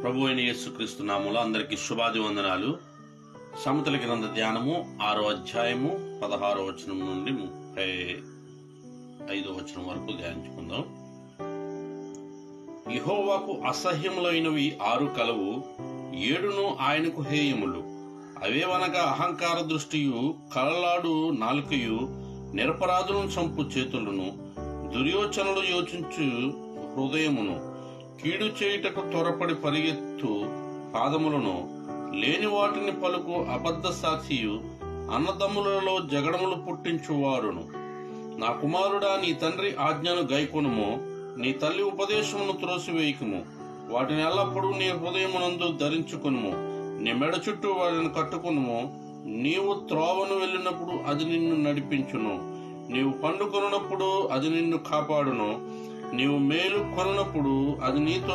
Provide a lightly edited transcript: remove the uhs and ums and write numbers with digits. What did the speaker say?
ప్రభు అయిన యేసుక్రీస్తు నామములో అందరికీ శుభాది వందనాలు. సమతల గ్రంథ ధ్యానము 6వ అధ్యాయము 16వ వచనం నుండి 35వ వచనం వరకు ధ్యానించుకుందాం. యెహోవాకు అసహ్యములైనవి 6 కలవు, 7 ఆయనకు హేయములు. అవేవనగా అహంకార దృష్టియు, కలలాడు నాలుకయు, నిరపరాధులను చంపు చేతులను, దుర్యోచనలు యోచించు హృదయమును, కీడు చేయుటకు త్వరపడి పరిగెత్తు పాదములను, లేని వాటిని పలుకు అబద్ధ సాక్షియు, అన్నదమ్ములలో జగడములు పుట్టించువారును. నా కుమారుడా, నీ తండ్రి ఆజ్ఞను గైకొనుము, నీ తల్లి ఉపదేశమును త్రోసివేయకుము. వాటిని ఎల్లప్పుడూ నీ హృదయమునందు ధరించుకొనుము, నీ మెడ చుట్టూ వాటిని కట్టుకొనుము. నీవు త్రోవను వెళ్ళినప్పుడు అది నిన్ను నడిపించును, నీవు పండుకొనున్నప్పుడు అది నిన్ను కాపాడును, నీవు మేలు కొనున్నప్పుడు అది నీతో